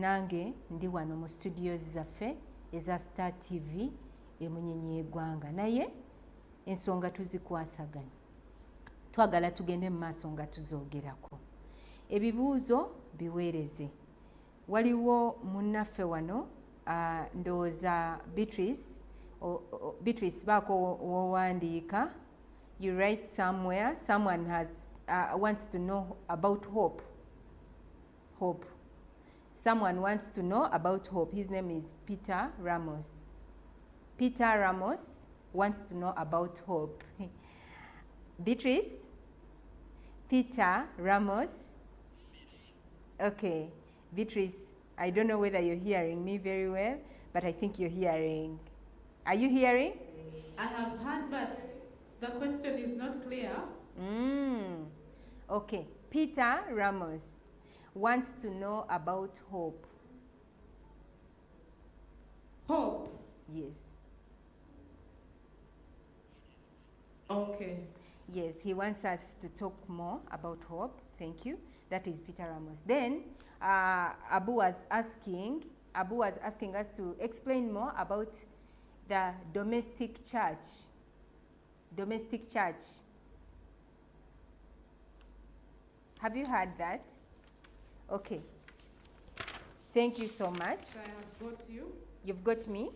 nange ndi wano mu studios zaffe eza Star TV emunyenye eggwanga, naye ensonga tuzikwasaganya, twagala tugende mu maaso nga tuzoogerako. Ebibuuzo biweereze. Waliwo munnaffe wano ndowooza Beatrice baako w'owandiika, you write somewhere, someone has wants to know about hope. Someone wants to know about hope. His name is Peter Ramos. Peter Ramos wants to know about hope. Beatrice? Peter Ramos? Okay. Beatrice, I don't know whether you're hearing me very well, but I think you're hearing. Are you hearing? I have heard, but the question is not clear. Okay. Peter Ramos wants to know about hope. Hope? Yes. Okay. Yes, he wants us to talk more about hope. Thank you. That is Peter Ramos. Then Abu was asking us to explain more about the domestic church. Domestic church. Have you heard that? Okay. Thank you so much. So I have got you. You've got me?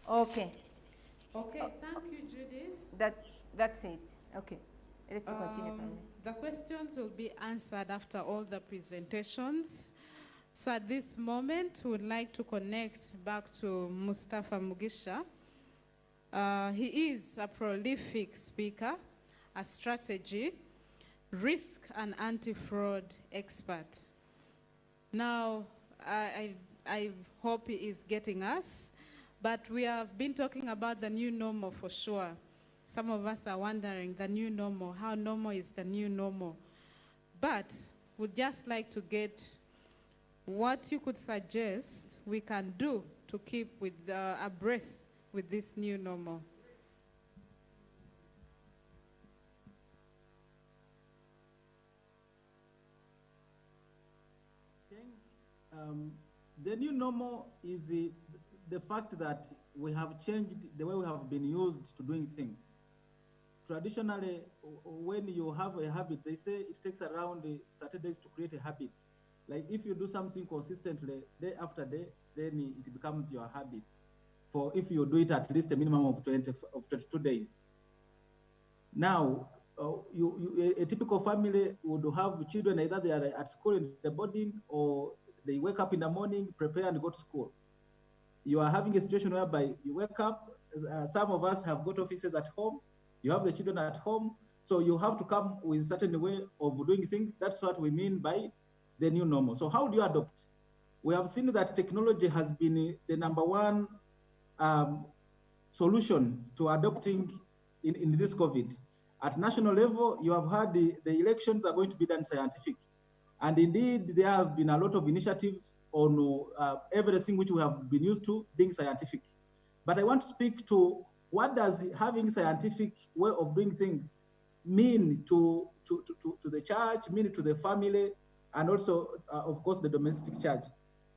Okay. Okay, thank you, Judith. That's it. Okay. Let's continue from there. The questions will be answered after all the presentations. So at this moment, we would like to connect back to Mustafa Mugisha. He is a prolific speaker, a strategy, risk and anti-fraud expert. Now, I hope he is getting us, but we have been talking about the new normal for sure. Some of us are wondering, the new normal, how normal is the new normal? But we'd just like to get what you could suggest we can do to keep with abreast with this new normal. The new normal is the fact that we have changed the way we have been used to doing things. Traditionally, when you have a habit, they say it takes around 30 days to create a habit. Like if you do something consistently, day after day, then it becomes your habit. For if you do it at least a minimum of 22 days. Now, a typical family would have children, either they are at school in the boarding or they wake up in the morning, prepare and go to school. You are having a situation whereby you wake up, some of us have got offices at home, you have the children at home, so you have to come with a certain way of doing things. That's what we mean by the new normal. So how do you adopt? We have seen that technology has been the #1 solution to adopting in this COVID. At national level, you have heard the elections are going to be done scientific. And indeed, there have been a lot of initiatives on everything which we have been used to being scientific. But I want to speak to what does having scientific way of doing things mean to the church, mean to the family, and also, of course, the domestic church.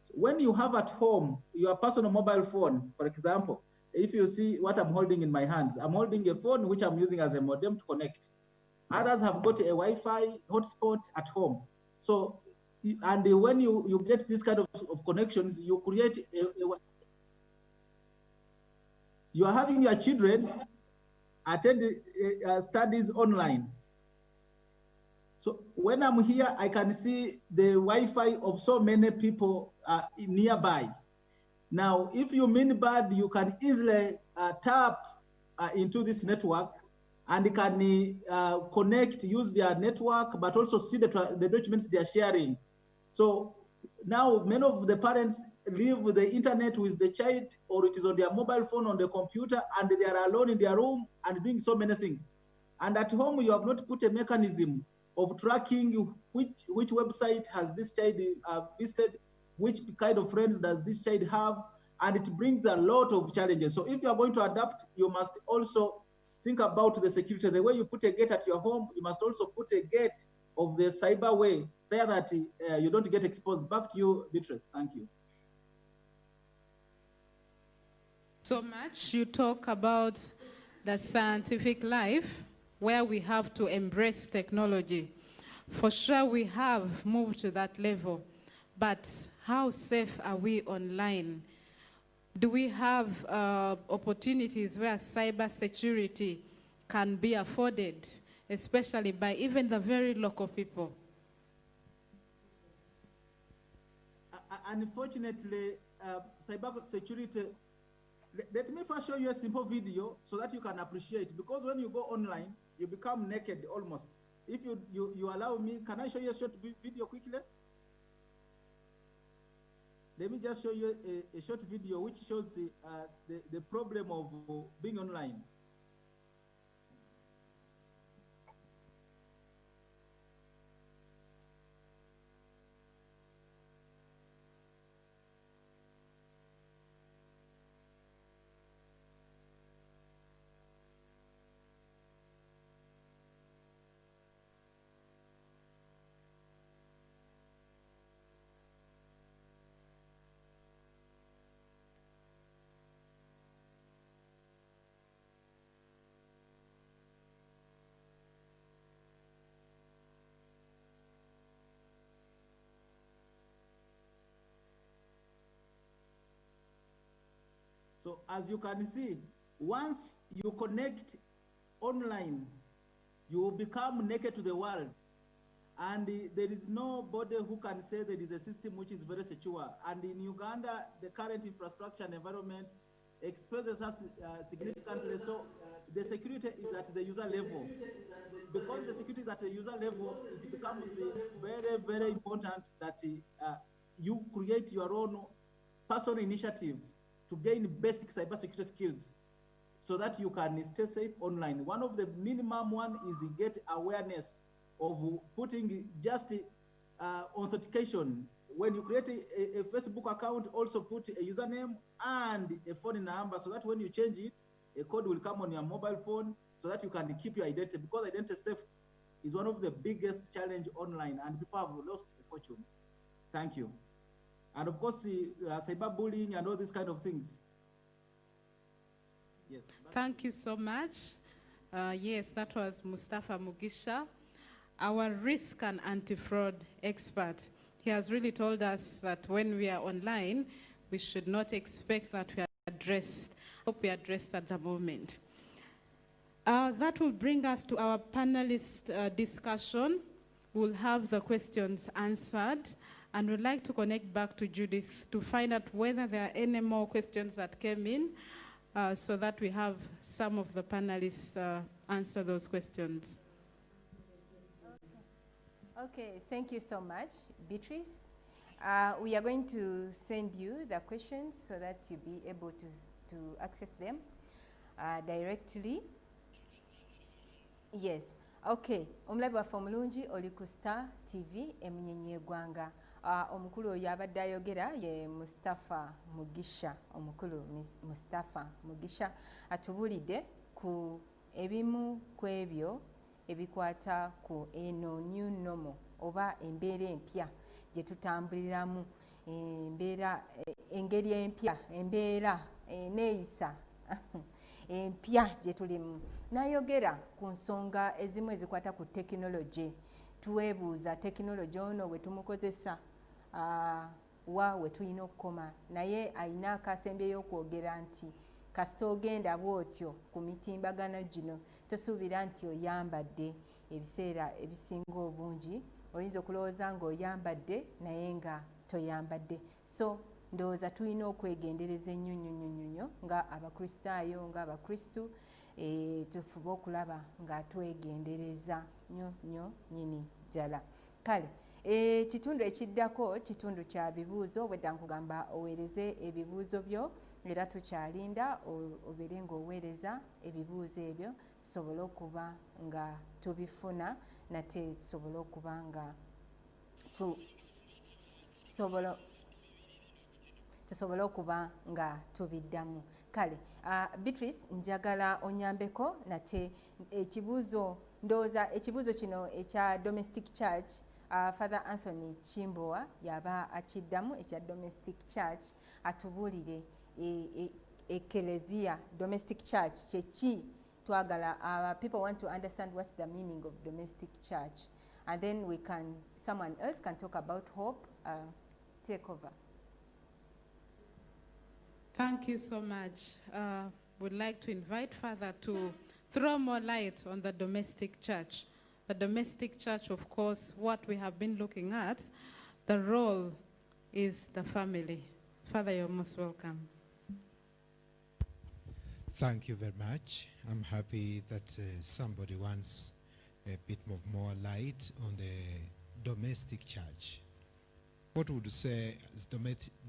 When you have at home your personal mobile phone, for example, if you see what I'm holding in my hands, I'm holding a phone which I'm using as a modem to connect. Others have got a Wi-Fi hotspot at home. So, and when you get this kind of connections, you create you are having your children attend studies online. So when I'm here, I can see the Wi-Fi of so many people nearby. Now, if you mean bad, you can easily tap into this network and can connect, use their network, but also see the documents they are sharing. So now many of the parents leave the internet with the child, or it is on their mobile phone, on the computer, and they are alone in their room and doing so many things. And at home, you have not put a mechanism of tracking which website has this child visited, which kind of friends does this child have, and it brings a lot of challenges. So if you are going to adapt, you must also think about the security. The way you put a gate at your home, you must also put a gate of the cyber way, so that you don't get exposed. Back to you, Beatrice. Thank you. So much you talk about the scientific life where we have to embrace technology. For sure we have moved to that level, but how safe are we online? Do we have opportunities where cyber security can be afforded, especially by even the very local people? Unfortunately, cyber security, let me first show you a simple video so that you can appreciate, because when you go online, you become naked almost. If you allow me, can I show you a short video quickly? Let me just show you a short video which shows the problem of being online. So as you can see, once you connect online, you will become naked to the world. And there is nobody who can say there is a system which is very secure. And in Uganda, the current infrastructure and environment exposes us significantly. So the security is at the user level. Because the security is at the user level, it becomes very, very important that you create your own personal initiative to gain basic cybersecurity skills so that you can stay safe online. One of the minimum one is get awareness of putting just authentication. When you create a Facebook account, also put a username and a phone number so that when you change it, a code will come on your mobile phone so that you can keep your identity, because identity theft is one of the biggest challenge online and people have lost a fortune. Thank you. And of course, cyberbullying and all these kind of things. Yes. Thank you so much. Yes, that was Mustafa Mugisha, our risk and anti-fraud expert. He has really told us that when we are online, we should not expect that we are addressed. I hope we are addressed at the moment. That will bring us to our panelist discussion. We'll have the questions answered. And we'd like to connect back to Judith to find out whether there are any more questions that came in so that we have some of the panelists answer those questions. Okay, thank you so much, Beatrice. We are going to send you the questions so that you'll be able to access them directly. Yes. Okay, omulabi waffe omulungi oli ku Star TV emunyenye eggwanga. Omukulu oyo abadde ayogera ye Mustafa Mugisha, omukulu Mustafa Mugisha atubulidde ku ebimu ku ebyo ebikwata ku eno new normal oba embeera empya gye tutambuliramu, engeri empya, embeera neeyisa empya gye tulimu. Nayogera ku nsonga ezimu ezikwata ku tekinologi. Tuweebuuza tekinologi ono bwe tumukozesa wa we tulina okukoma, naye alina akasembyeyo okwogera nti kasita ogenda bw'otyo ku mitimbagano gino tosuubira nti oyambadde. Ebiseera ebisinga obungi oyinza okulowooza ng'oyambadde naye nga toyambadde. So ndowooza tulina okwegendereza ennyo nga abakristaayo, nga abakristu, tufube okulaba nga twegendereza nnyo nyini ddala. Kale, kitundu ekiddako kitundu kya bibuuzo. Bwedda nkugamba oweereze ebibuuzo byo, era tukyalinda obeere ng'oweereza ebibuuzo ebyo tusobole okuba nga tubifuna, nate tusobole okuba nga tusobole okuba nga tubiddamu. Kale, Beatrice, njagala onyambeko nate ekibuuzo ndowooza ekibuuzo kino ekya domestic church Father Anthony Chimbowa yaba akiddamu ekya domestic church atubuulire ekelezia domestic church kyeki twagala people want to understand what's the meaning of domestic church, and then someone else can talk about hope. Take over. Thank you so much. Would like to invite Father to throw more light on the domestic church. The domestic church, of course, what we have been looking at, the role is the family. Father, you're most welcome. Thank you very much. I'm happy that somebody wants a bit more light on the domestic church. What would you say is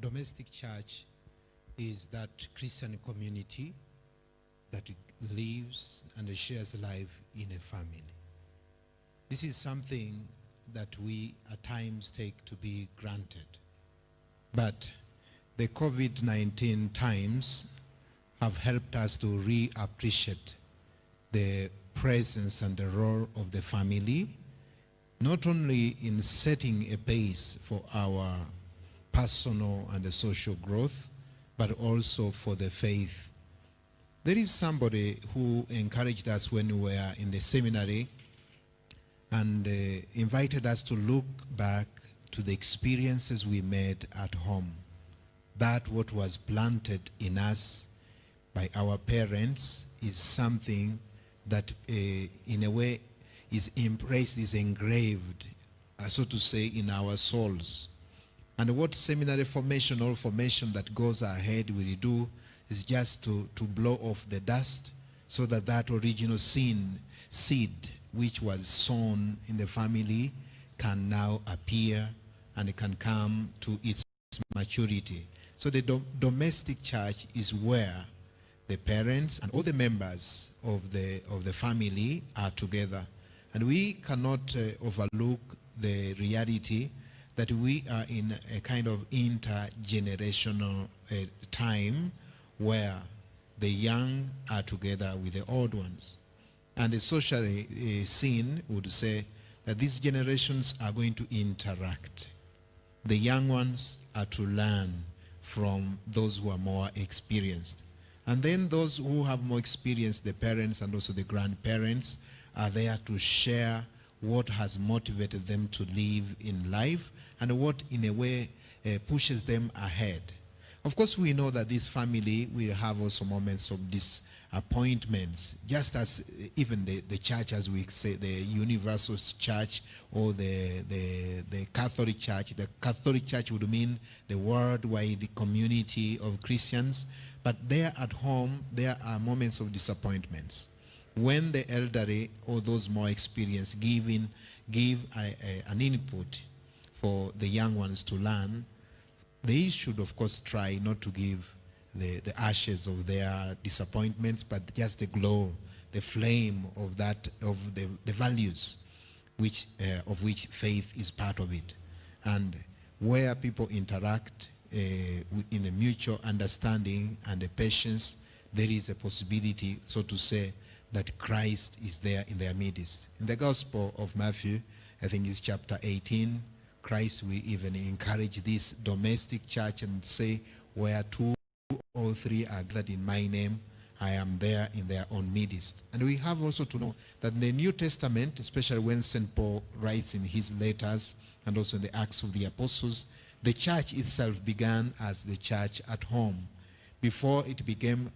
domestic church is that Christian community that lives and shares life in a family. This is something that we at times take to be granted. But the COVID-19 times have helped us to reappreciate the presence and the role of the family, not only in setting a base for our personal and the social growth, but also for the faith. There is somebody who encouraged us when we were in the seminary and invited us to look back to the experiences we made at home. That what was planted in us by our parents is something that in a way is impressed, is engraved, so to say, in our souls. And what seminary formation or formation that goes ahead will do is just to blow off the dust so that that original seed which was sown in the family can now appear and it can come to its maturity. So the domestic church is where the parents and all the members of the family are together. And we cannot overlook the reality that we are in a kind of intergenerational time where the young are together with the old ones. And the social scene would say that these generations are going to interact. The young ones are to learn from those who are more experienced. And then those who have more experience, the parents and also the grandparents, are there to share what has motivated them to live in life and what in a way pushes them ahead. Of course, we know that this family will have also moments of disappointments, just as even the church, as we say, the universal church or the Catholic church. The Catholic church would mean the worldwide community of Christians. But there at home, there are moments of disappointments. When the elderly or those more experienced give an input for the young ones to learn, they should, of course, try not to give the ashes of their disappointments, but just the glow, the flame of that, of the values of which faith is part of it. And where people interact in a mutual understanding and a patience, there is a possibility, so to say, that Christ is there in their midst. In the Gospel of Matthew, I think it's chapter 18, Christ will even encourage this domestic church and say, where 2 or 3 are gathered in my name, I am there in their own midst. And we have also to know that in the New Testament, especially when St. Paul writes in his letters and also in the Acts of the Apostles, the church itself began as the church at home. Before it became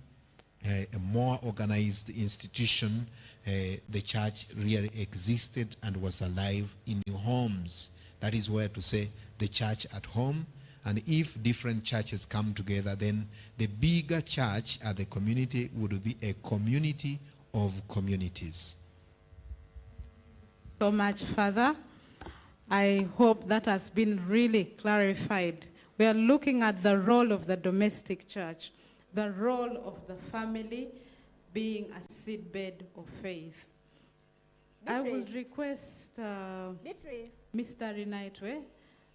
a more organized institution, the church really existed and was alive in homes. That is where to say the church at home. And if different churches come together, then the bigger church at the community would be a community of communities. So much, Father. I hope that has been really clarified. We are looking at the role of the domestic church, the role of the family being a seedbed of faith. Beatrice. I would request Mr. Rinaitwe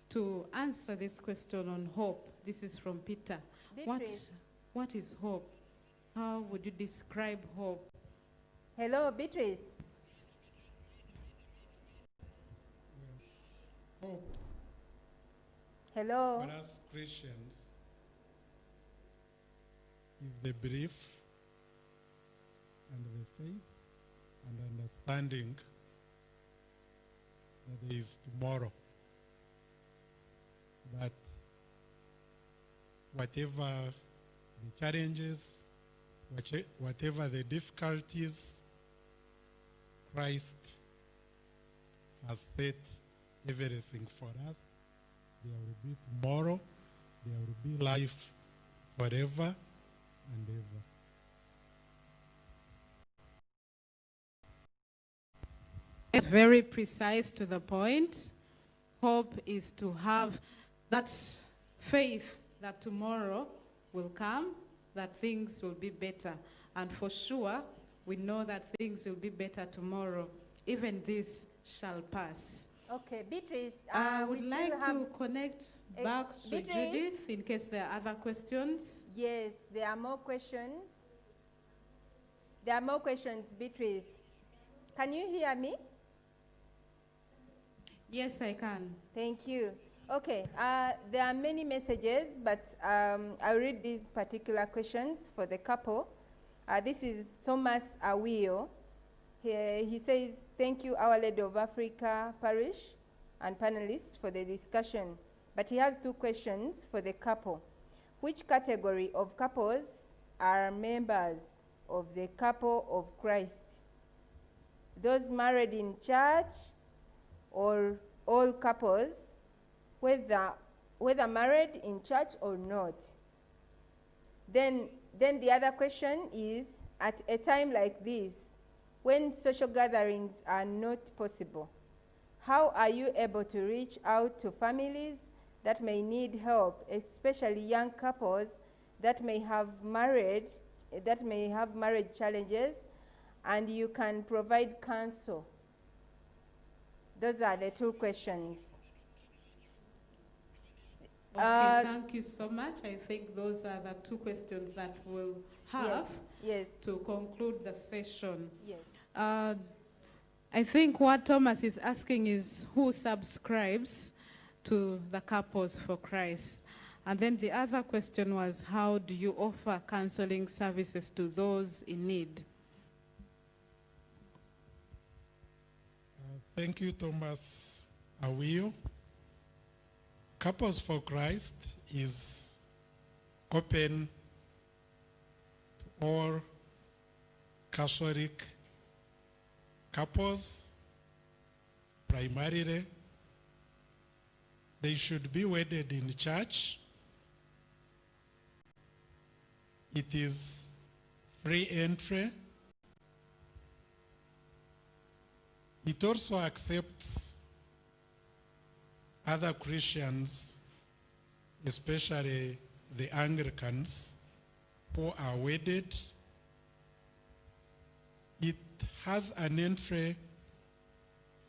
to answer this question on hope. This is from Peter. What is hope? How would you describe hope? Hello, Beatrice. Hello. For us Christians, is the belief and the faith and understanding that there is tomorrow. That whatever the challenges, whatever the difficulties, Christ has set everything for us. There will be tomorrow, there will be life forever and ever. It's very precise to the point. Hope is to have that faith that tomorrow will come, that things will be better. And for sure, we know that things will be better tomorrow. Even this shall pass. Okay, Beatrice, I we would still like have... to connect back to Beatrice? Judith in case there are other questions. Yes, there are more questions. There are more questions, Beatrice. Can you hear me? Yes, I can. Thank you. Okay, there are many messages, but I'll read these particular questions for the couple. This is Thomas Awio. He says, thank you, Our Lady of Africa Parish and panelists for the discussion. But he has two questions for the couple. Which category of couples are members of the couple of Christ? Those married in church or all couples, whether married in church or not? Then the other question is, at a time like this, when social gatherings are not possible, how are you able to reach out to families that may need help, especially young couples that may have marriage challenges, and you can provide counsel? Those are the two questions. Okay, thank you so much. I think those are the two questions that we'll have to conclude the session. Yes. I think what Thomas is asking is who subscribes to the Couples for Christ. And then the other question was, how do you offer counseling services to those in need? Thank you, Thomas Awio. Couples for Christ is open to all Catholic couples. Primarily, they should be wedded in church. It is free entry. It also accepts other Christians, especially the Anglicans, who are wedded. It has an entry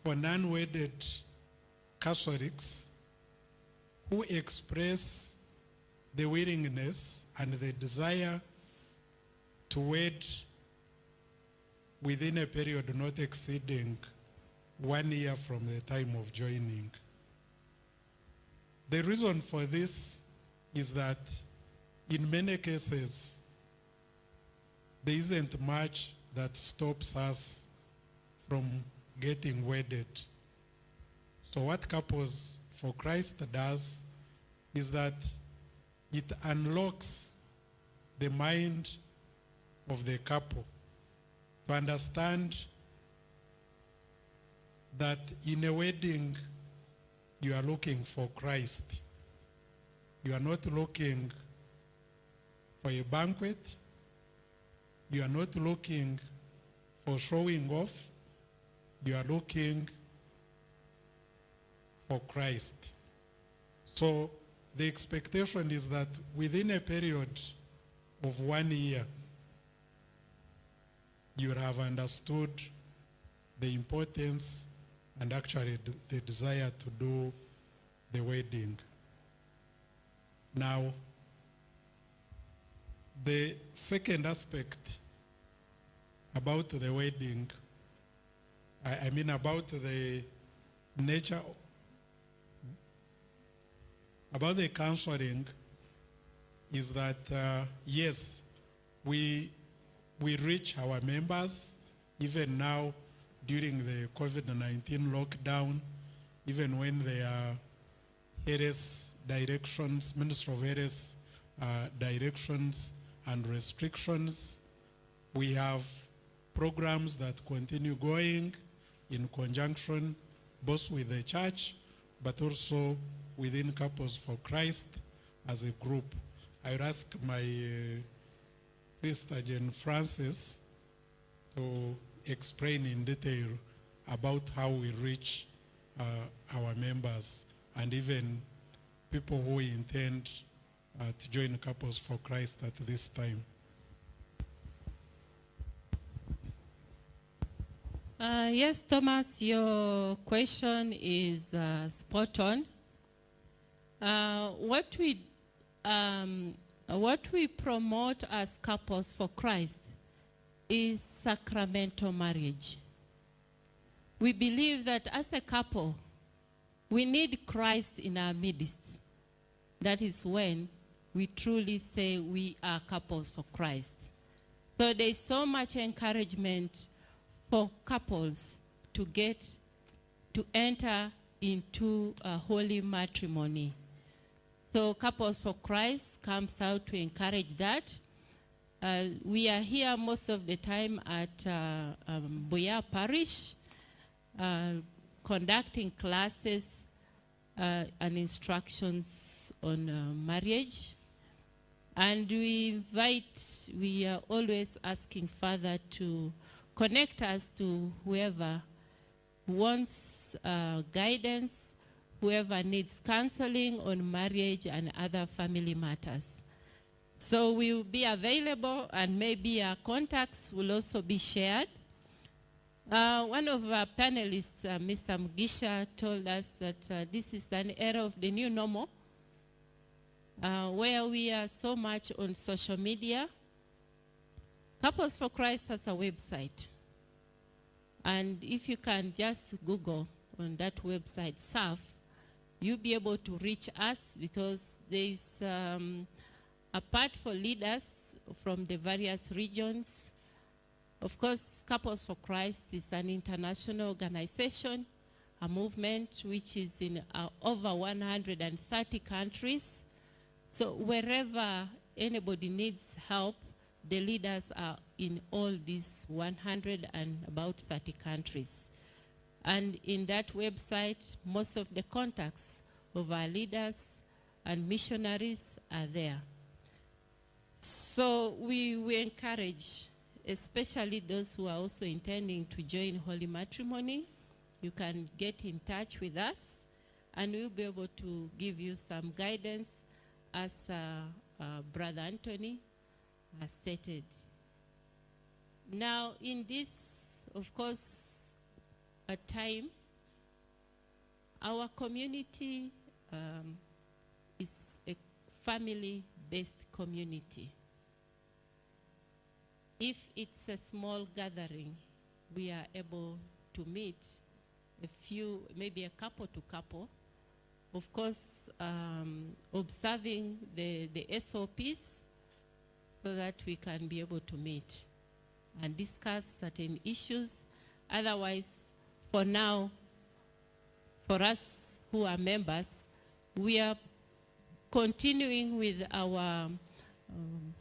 for non-wedded Catholics who express the willingness and the desire to wed within a period not exceeding 1 year from the time of joining. The reason for this is that in many cases, there isn't much that stops us from getting wedded. So what Couples for Christ does is that it unlocks the mind of the couple to understand that in a wedding, you are looking for Christ. You are not looking for a banquet. You are not looking for showing off. You are looking for Christ. So the expectation is that within a period of 1 year, you will have understood the importance and actually the desire to do the wedding. Now, the second aspect about the wedding, I mean about the nature about the counseling is that, yes, we reach our members, even now during the COVID-19 lockdown, even when there are various directions, Ministry of various directions and restrictions. We have programs that continue going in conjunction both with the church, but also within Couples for Christ as a group. I would ask my sister Jane Francis to explain in detail about how we reach our members and even people who intend to join Couples for Christ at this time. Yes, Thomas, your question is spot on. What we promote as Couples for Christ is sacramental marriage. We believe that as a couple, we need Christ in our midst. That is when we truly say we are couples for Christ. So there is so much encouragement for couples to enter into a holy matrimony. So Couples for Christ comes out to encourage that. We are here most of the time at Boya Parish, conducting classes and instructions on marriage. And we are always asking Father to connect us to whoever wants guidance, whoever needs counseling on marriage and other family matters. So we will be available, and maybe our contacts will also be shared. One of our panelists, Mr. Mugisha, told us that this is an era of the new normal, where we are so much on social media. Couples for Christ has a website. And if you can just Google on that website, surf, you'll be able to reach us, because there is a part for leaders from the various regions. Of course, Couples for Christ is an international organization, a movement which is in over 130 countries. So wherever anybody needs help, the leaders are in all these 130 countries. And in that website, most of the contacts of our leaders and missionaries are there. So we encourage, especially those who are also intending to join holy matrimony, you can get in touch with us, and we'll be able to give you some guidance, as Brother Anthony has stated. Now, in this, of course, a time, our community is a family-based community. If it's a small gathering, we are able to meet a few, maybe a couple to couple. Of course, observing the SOPs so that we can be able to meet and discuss certain issues. Otherwise, for now, for us who are members, we are continuing with our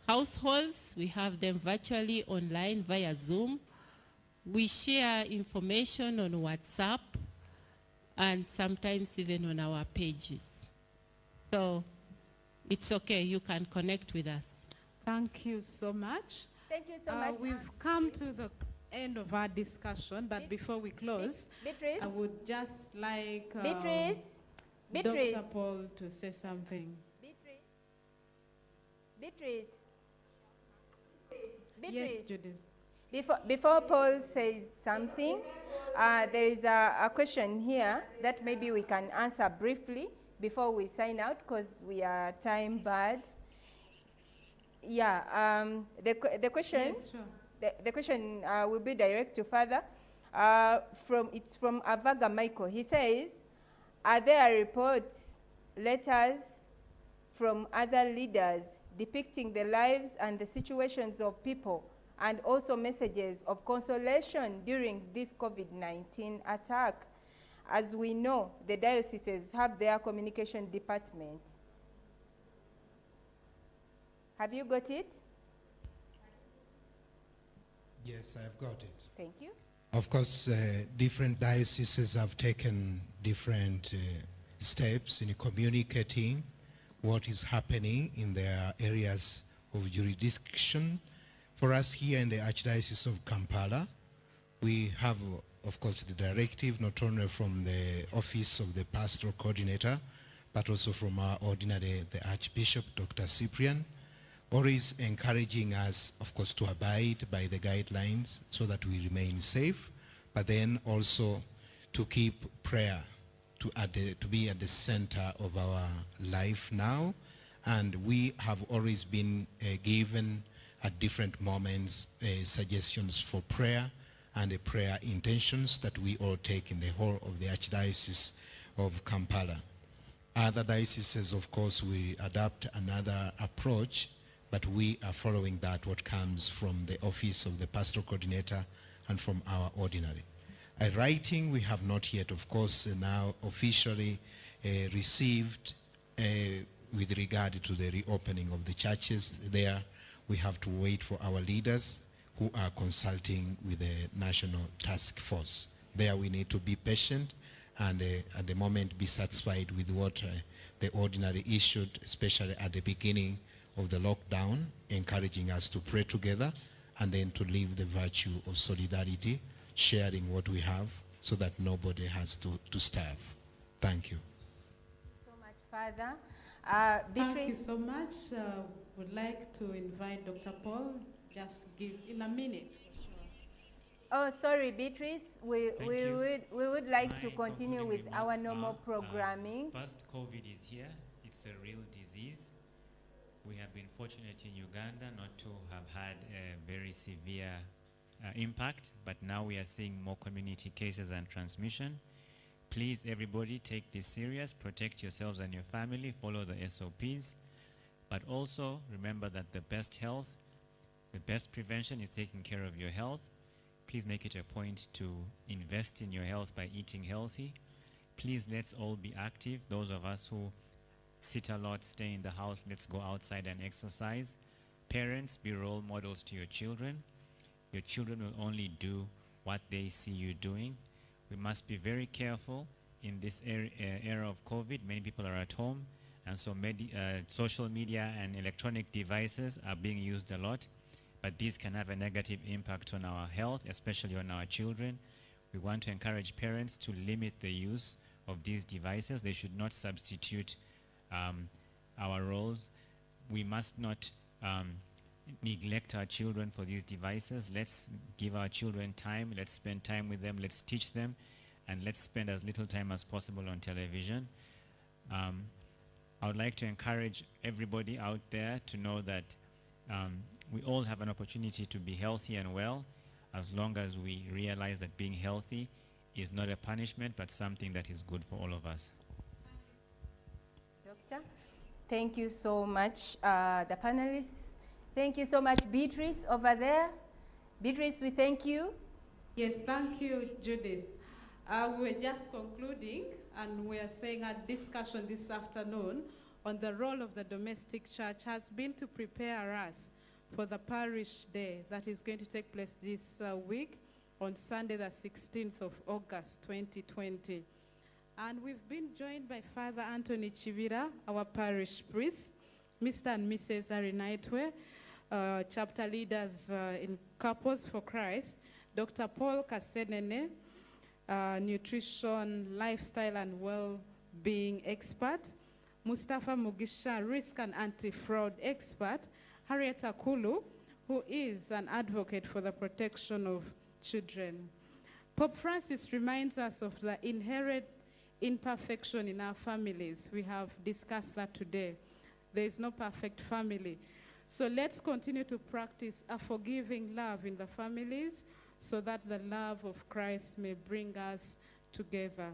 households. We have them virtually online via Zoom. We share information on WhatsApp and sometimes even on our pages. So it's okay, you can connect with us. Thank you so much. Thank you so much. We've come to the end of our discussion, but before we close, Beatrice, I would just like Beatrice, Dr. Paul to say something. Beatrice. Yes, Judith. Before Paul says something, there is a question here that maybe we can answer briefly before we sign out, because we are time barred. Yeah, the question, Yes, sure. the question will be direct to Father. It's from Avaga Michael. He says, are there reports, letters, from other leaders depicting the lives and the situations of people, and also messages of consolation during this COVID-19 attack. As we know, the dioceses have their communication department. Have you got it? Yes, I've got it. Thank you. Of course, different dioceses have taken different steps in communicating what is happening in their areas of jurisdiction. For us here in the Archdiocese of Kampala, we have, of course, the directive not only from the Office of the Pastoral Coordinator, but also from our ordinary, the Archbishop, Dr. Cyprian, always encouraging us, of course, to abide by the guidelines so that we remain safe, but then also to keep prayer to be at the center of our life now. And we have always been given at different moments suggestions for prayer and prayer intentions that we all take in the whole of the Archdiocese of Kampala. Other dioceses, of course, will adapt another approach, but we are following that, what comes from the Office of the Pastoral Coordinator and from our ordinary. A writing we have not yet, of course, now officially received with regard to the reopening of the churches. There we have to wait for our leaders who are consulting with the National Task Force. There we need to be patient and at the moment be satisfied with what the ordinary issued, especially at the beginning of the lockdown, encouraging us to pray together and then to live the virtue of solidarity, sharing what we have so that nobody has to starve. Thank you. So much, Father. Thank you so much. Would like to invite Dr. Paul, just give in a minute. Oh, sorry, Beatrice. We would like to continue with our normal programming. First, COVID is here. It's a real disease. We have been fortunate in Uganda not to have had a very severe impact, but now we are seeing more community cases and transmission. Please, everybody, take this serious. Protect yourselves and your family. Follow the SOPs. But also, remember that the best prevention is taking care of your health. Please make it a point to invest in your health by eating healthy. Please, let's all be active. Those of us who sit a lot, stay in the house, let's go outside and exercise. Parents, be role models to your children. Your children will only do what they see you doing. We must be very careful in this era of COVID. Many people are at home, and so social media and electronic devices are being used a lot, but these can have a negative impact on our health, especially on our children. We want to encourage parents to limit the use of these devices. They should not substitute our roles. We must not neglect our children for these devices. Let's give our children time. Let's spend time with them. Let's teach them, and let's spend as little time as possible on television. I would like to encourage everybody out there to know that we all have an opportunity to be healthy and well, as long as we realize that being healthy is not a punishment, but something that is good for all of us. Doctor, thank you so much, the panelists. Thank you so much, Beatrice, over there. Beatrice, we thank you. Yes, thank you, Judith. We're just concluding, and we're saying our discussion this afternoon on the role of the domestic church has been to prepare us for the parish day that is going to take place this week on Sunday, the 16th of August, 2020. And we've been joined by Father Anthony Chivira, our parish priest, Mr. and Mrs. Arinaitwe, chapter leaders in Couples for Christ, Dr. Paul Kasenene, nutrition, lifestyle, and well-being expert, Mustafa Mugisha, risk and anti-fraud expert, Harriet Akulu, who is an advocate for the protection of children. Pope Francis reminds us of the inherent imperfection in our families. We have discussed that today. There is no perfect family. So let's continue to practice a forgiving love in the families so that the love of Christ may bring us together.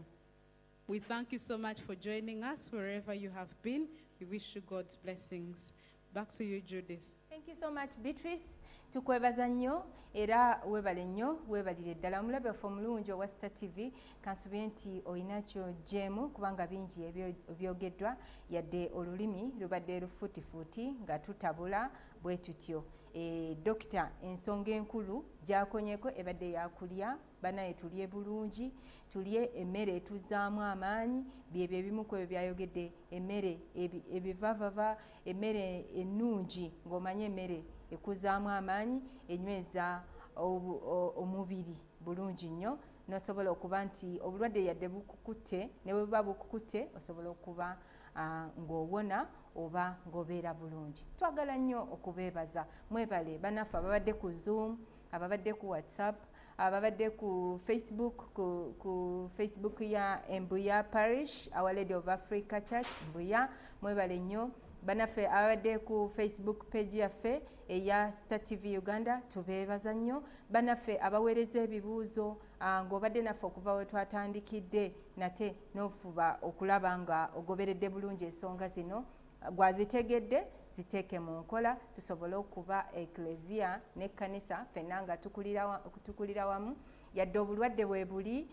We thank you so much for joining us wherever you have been. We wish you God's blessings. Back to you, Judith. Thank you so much, Beatrice. Tukwebaza nnyo era weebale nnyo weebalire ddala omulabe waffe omulungi owa Star TV kansubye nti olina ky'oggyemu kubanga bingi ebyogeddwa yadde olulimi lubadde lufuutifuuti nga tutabula bwe tutyo. Dokita ensonga enkulu gy'akonyeko ebadde yakulya banaye tulye bulungi tulye emmere etuzaamu amaanyi byebyo ebimu ku ebyo byayogedde emmere ebivaavava emmere ennungi ng'omanye emmere ekuzaamu amaanyi enyweza omubiri bulungi nnyo n'osobola okuba nti obulwadde yadde bukukutte ne bwe buba bukukutte osobola okuba ng'owona oba ng'obeera bulungi. Twagala nnyo okubeebaza mwebale bannaffe ababadde ku Zoom, ababadde ku WhatsApp, ababadde ku Facebook ya Mbuya Parish, Our Lady of Africa Church Mbuya, mwebale nnyo. Bannaffe ababadde ku Facebook page yaffe eya Star TV Uganda tubeebaza nnyo. Bannaffe abaweereza ebibuuzo ng'obadde naffe okuva we twatandikidde nate n'ofuba okulaba nga ogoberedde bulungi ensonga zino gwazitegedde ziteeke mu nkola tusobole okuba ekleziya n'ekkanisa ffenna nga tukulira wamu yadde obulwadde bwe buli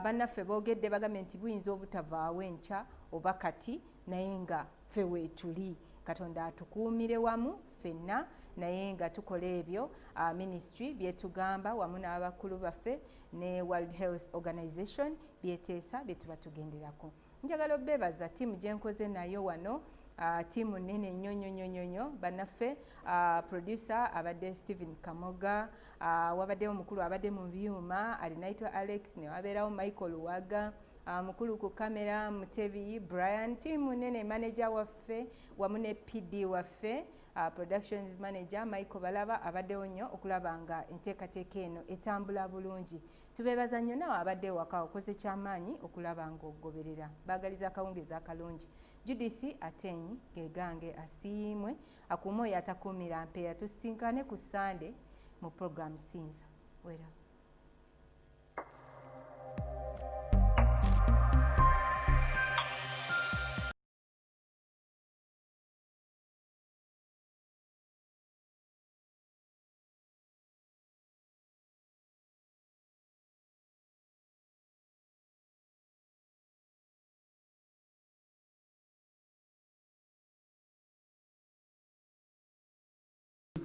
bannaffe boogedde bagambye nti buyinza obutavaawo enkya oba kati naye nga ffe weetuli Katonda atukuumire wamu ffenna naye nga tukola ebyo ministry byetugamba wamu n'abakulu baffe ne World Health Organization byeteesa bye tuba tugenderako. Njagala obbeebaza ttiimu gye nkoze nayo wano ttiimu nnene nnyo bannaffe producer abadde Stephen Kamoga wabaddewo omukulu abadde mu byuma alinaitwa Alex ne wabeerawo Michael Waga mukulu ku kamera Mutebi Brian ttiimu nnene manager waffe wamu ne PD waffe productions manager Michael Balaba abaddewo nnyo okulaba nga enteekateeka eno etambula bulungi. Tubeebaza nnyo nawe abadde waka okoze kyamaanyi okulaba ng'ogoberera. Baagaliza akawungeezi akalungi. Judith Atenyi gegange asiimwe akuuma oyo atakuumira mpeera tusinkane ku Sunday mu program Sinza. Wera.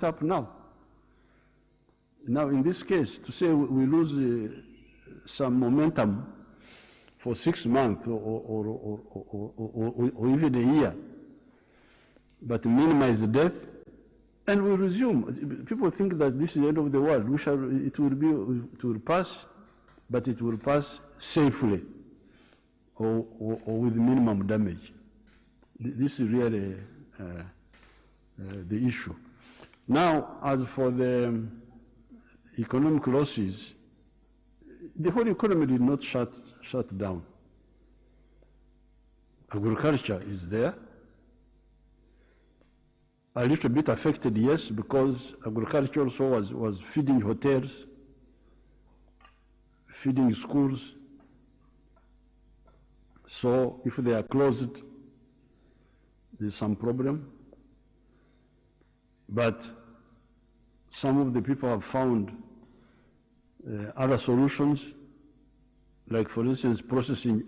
Up now. Now, in this case, to say we lose some momentum for 6 months or even a year, but minimize the death, and we resume. People think that this is the end of the world. It will pass, but it will pass safely or with minimum damage. This is really the issue. Now, as for the economic losses, the whole economy did not shut down. Agriculture is there. A little bit affected, yes, because agriculture also was feeding hotels, feeding schools. So if they are closed, there's some problem. But some of the people have found other solutions, like for instance processing eggs.